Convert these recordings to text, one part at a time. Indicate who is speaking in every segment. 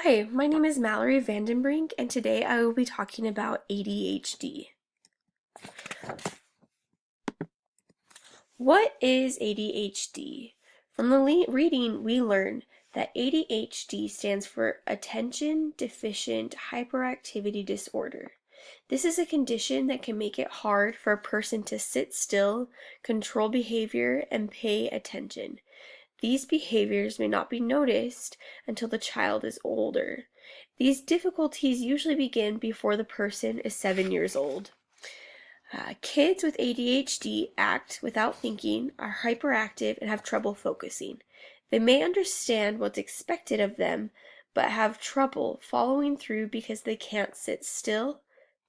Speaker 1: Hi, my name is Mallory Vandenbrink, and today I will be talking about ADHD. What is ADHD? From the reading, we learn that ADHD stands for Attention Deficient Hyperactivity Disorder. This is a condition that can make it hard for a person to sit still, control behavior, and pay attention. These behaviors may not be noticed until the child is older. These difficulties usually begin before the person is 7 years old. Kids with ADHD act without thinking, are hyperactive, and have trouble focusing. They may understand what's expected of them, but have trouble following through because they can't sit still,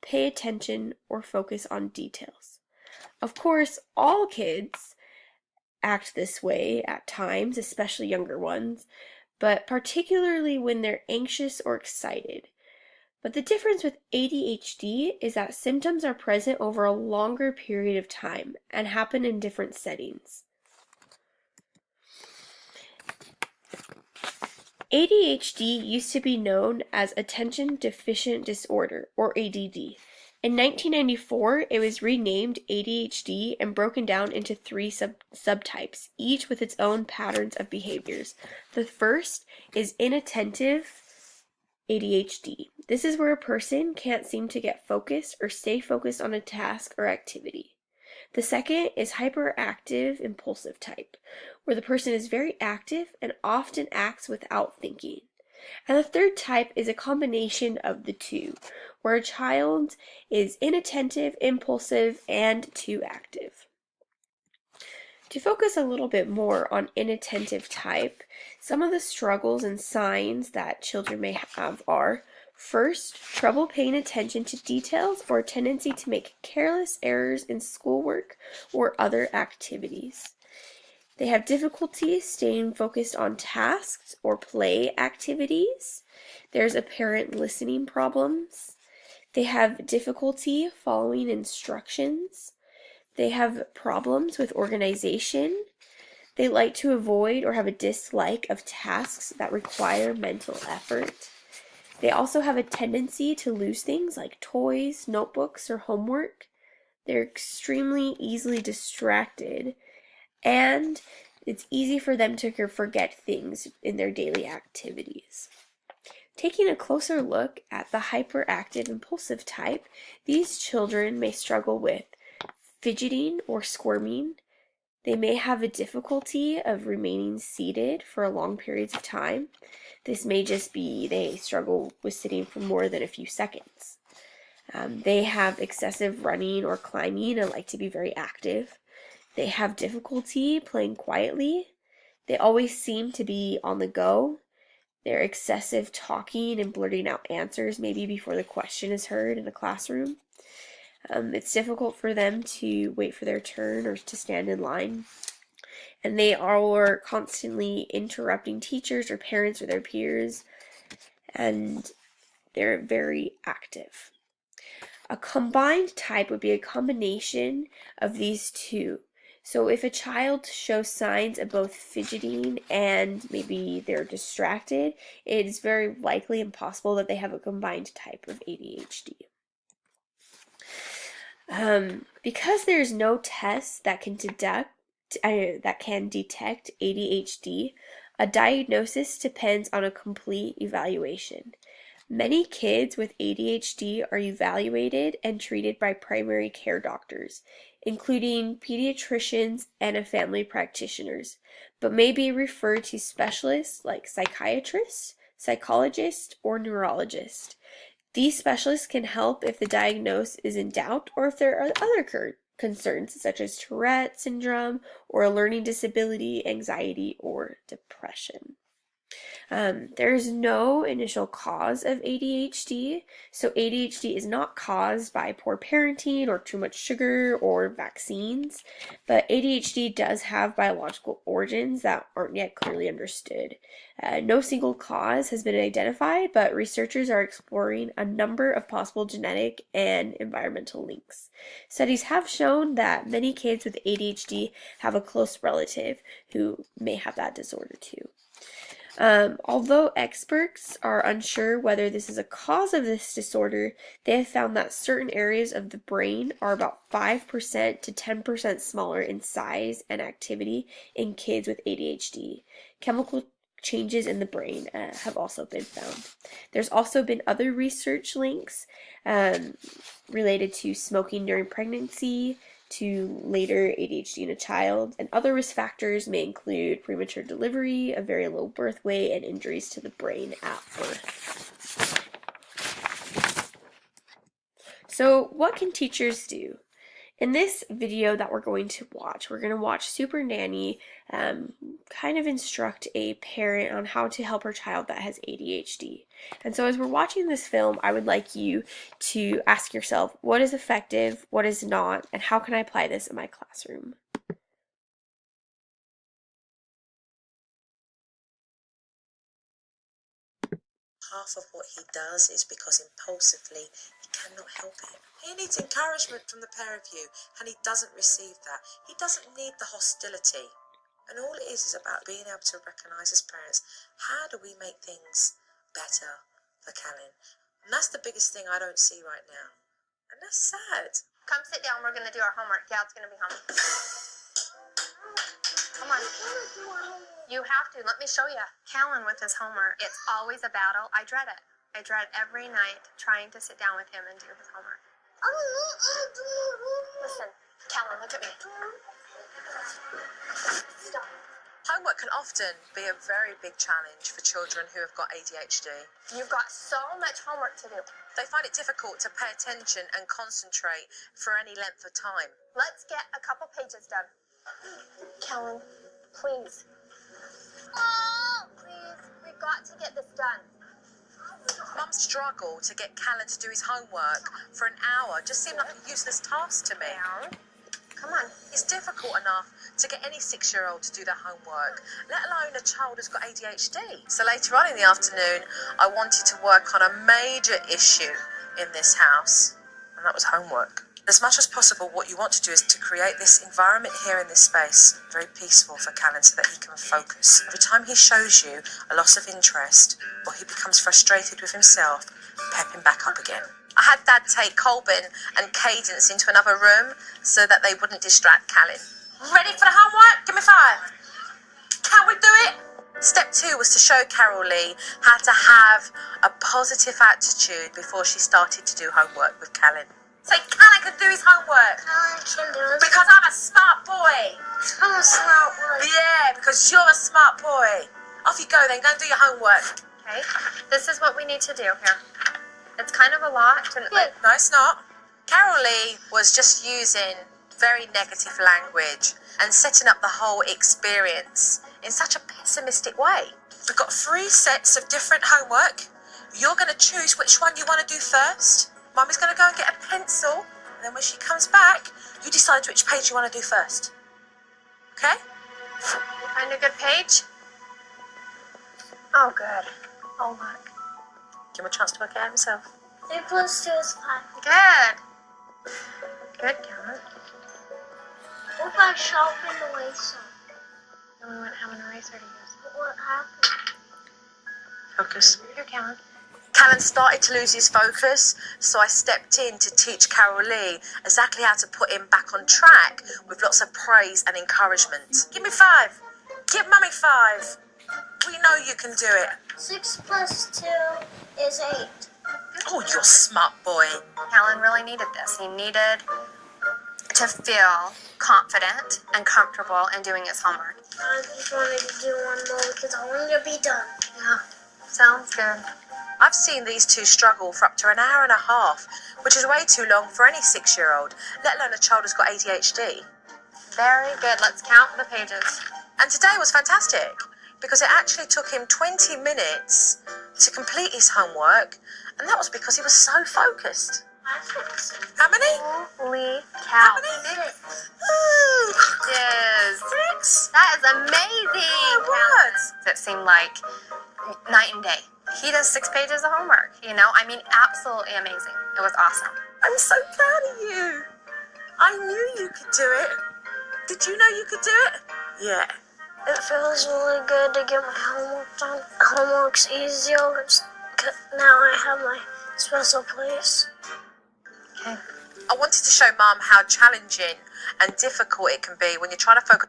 Speaker 1: pay attention, or focus on details. Of course, all kids act this way at times, especially younger ones, but particularly when they're anxious or excited. But the difference with ADHD is that symptoms are present over a longer period of time and happen in different settings. ADHD used to be known as Attention Deficient Disorder, or ADD. In 1994, it was renamed ADHD and broken down into three subtypes, each with its own patterns of behaviors. The first is inattentive ADHD. This is where a person can't seem to get focused or stay focused on a task or activity. The second is hyperactive impulsive type, where the person is very active and often acts without thinking. And the third type is a combination of the two, where a child is inattentive, impulsive, and too active. To focus a little bit more on inattentive type, some of the struggles and signs that children may have are: first, trouble paying attention to details or a tendency to make careless errors in schoolwork or other activities. They have difficulty staying focused on tasks or play activities. There's apparent listening problems. They have difficulty following instructions. They have problems with organization. They like to avoid or have a dislike of tasks that require mental effort. They also have a tendency to lose things like toys, notebooks, or homework. They're extremely easily distracted, and it's easy for them to forget things in their daily activities. Taking a closer look at the hyperactive impulsive type, these children may struggle with fidgeting or squirming. They may have a difficulty of remaining seated for long periods of time. This may just be they struggle with sitting for more than a few seconds. They have excessive running or climbing and like to be very active. They have difficulty playing quietly. They always seem to be on the go. Their excessive talking and blurting out answers maybe before the question is heard in the classroom. It's difficult for them to wait for their turn or to stand in line. And they are constantly interrupting teachers or parents or their peers. And they're very active. A combined type would be a combination of these two. So if a child shows signs of both fidgeting and maybe they're distracted, it is very likely and possible that they have a combined type of ADHD. Because there's no tests that can detect ADHD, a diagnosis depends on a complete evaluation. Many kids with ADHD are evaluated and treated by primary care doctors, including pediatricians and family practitioners, but may be referred to specialists like psychiatrists, psychologists, or neurologists. These specialists can help if the diagnosis is in doubt or if there are other concerns such as Tourette syndrome or a learning disability, anxiety, or depression. There is no initial cause of ADHD, so ADHD is not caused by poor parenting or too much sugar or vaccines, but ADHD does have biological origins that aren't yet clearly understood. No single cause has been identified, but researchers are exploring a number of possible genetic and environmental links. Studies have shown that many kids with ADHD have a close relative who may have that disorder too. Although experts are unsure whether this is a cause of this disorder, they have found that certain areas of the brain are about 5% to 10% smaller in size and activity in kids with ADHD. Chemical changes in the brain have also been found. There's also been other research links related to smoking during pregnancy, to later ADHD in a child, and other risk factors may include premature delivery, a very low birth weight, and injuries to the brain at birth. So, what can teachers do? In this video that we're going to watch Super Nanny kind of instruct a parent on how to help her child that has ADHD. And so as we're watching this film, I would like you to ask yourself, what is effective, what is not, and how can I apply this in my classroom?
Speaker 2: Half of what he does is because impulsively he cannot help it. He needs encouragement from the pair of you, and he doesn't receive that. He doesn't need the hostility. And all it is about being able to recognise as parents, how do we make things better for Callan? And that's the biggest thing I don't see right now. And that's sad.
Speaker 3: Come sit down, we're going to do our homework. Dad's going to be home. Come on. You have to. Let me show you. Callan with his homework. It's always a battle. I dread it. I dread every night trying to sit down with him and do his homework. Listen, Callan, look at me. Stop.
Speaker 2: Homework can often be a very big challenge for children who have got ADHD.
Speaker 3: You've got so much homework to do.
Speaker 2: They find it difficult to pay attention and concentrate for any length of time.
Speaker 3: Let's get a couple pages done. Callan, please. Oh, please. We've got to get this done.
Speaker 2: Mums struggle to get Callan to do his homework for an hour. Just seemed like a useless task to me.
Speaker 3: Down. Come on.
Speaker 2: It's difficult enough to get any 6-year-old to do their homework, let alone a child who's got ADHD. So later on in the afternoon, I wanted to work on a major issue in this house, and that was homework. As much as possible, what you want to do is to create this environment here in this space, very peaceful for Callan, so that he can focus. Every time he shows you a loss of interest, or he becomes frustrated with himself, pep him back up again. I had Dad take Colbin and Cadence into another room so that they wouldn't distract Callan. Ready for the homework? Give me 5. Can we do it? Step 2 was to show Carol Lee how to have a positive attitude before she started to do homework with Callan. Say, Callan can do his homework.
Speaker 3: Callan can do it.
Speaker 2: Because I'm a smart boy.
Speaker 3: I'm a smart boy.
Speaker 2: Yeah, because you're a smart boy. Off you go then, go and do your homework.
Speaker 3: Okay, this is what we need to do here. It's kind of a lot.
Speaker 2: No, it's not. Carol Lee was just using very negative language and setting up the whole experience in such a pessimistic way. We've got 3 sets of different homework. You're going to choose which one you want to do first. Mummy's going to go and get a pencil, and then when she comes back, you decide which page you want to do first. Okay?
Speaker 3: Find a good page? Oh, good. Oh, look.
Speaker 2: Give him a chance to work it out himself.
Speaker 3: 3 plus 2 is 5. Good. Good, Callan.
Speaker 4: What if I sharpen away some?
Speaker 3: Then we wouldn't have an eraser to use.
Speaker 4: What happened?
Speaker 2: Focus.
Speaker 3: Here, Callan.
Speaker 2: Callan started to lose his focus, so I stepped in to teach Carol Lee exactly how to put him back on track with lots of praise and encouragement. Give me 5. Give Mummy 5. We know you can do it.
Speaker 4: 6 plus 2 is 8.
Speaker 2: Oh, you're a smart boy.
Speaker 3: Callan really needed this. He needed to feel confident and comfortable in doing his homework.
Speaker 4: I just wanted to do one more because I wanted to be done.
Speaker 3: Yeah, sounds good.
Speaker 2: I've seen these two struggle for up to an hour and a half, which is way too long for any 6-year-old, let alone a child who's got ADHD.
Speaker 3: Very good. Let's count the pages.
Speaker 2: And today was fantastic, because it actually took him 20 minutes to complete his homework, and that was because he was so focused. How many?
Speaker 3: Holy
Speaker 2: How
Speaker 3: cow.
Speaker 2: many?
Speaker 3: 6
Speaker 2: Ooh.
Speaker 3: pages.
Speaker 2: 6?
Speaker 3: That is amazing.
Speaker 2: My word.
Speaker 3: It seemed like night and day. He does 6 pages of homework, you know? I mean, absolutely amazing. It was awesome.
Speaker 2: I'm so proud of you. I knew you could do it. Did you know you could do it? Yeah.
Speaker 4: It feels really good to get my homework done. Homework's easier now I have my special place.
Speaker 2: Okay. I wanted to show Mum how challenging and difficult it can be when you're trying to focus.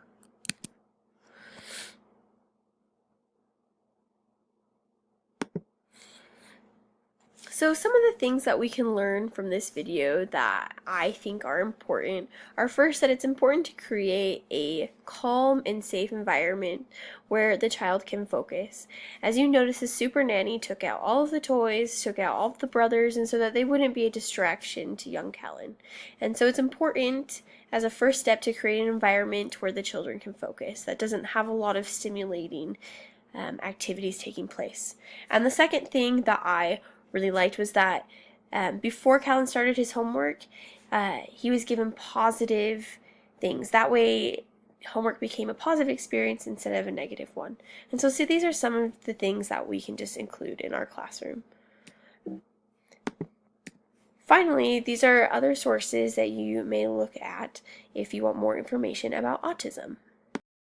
Speaker 1: So some of the things that we can learn from this video that I think are important are, first, that it's important to create a calm and safe environment where the child can focus. As you notice, the super nanny took out all of the toys, took out all of the brothers, and so that they wouldn't be a distraction to young Callan. And so it's important as a first step to create an environment where the children can focus that doesn't have a lot of stimulating activities taking place. And the second thing that I really liked was that before Callan started his homework, he was given positive things. That way, homework became a positive experience instead of a negative one. And so these are some of the things that we can just include in our classroom. Finally, these are other sources that you may look at if you want more information about autism.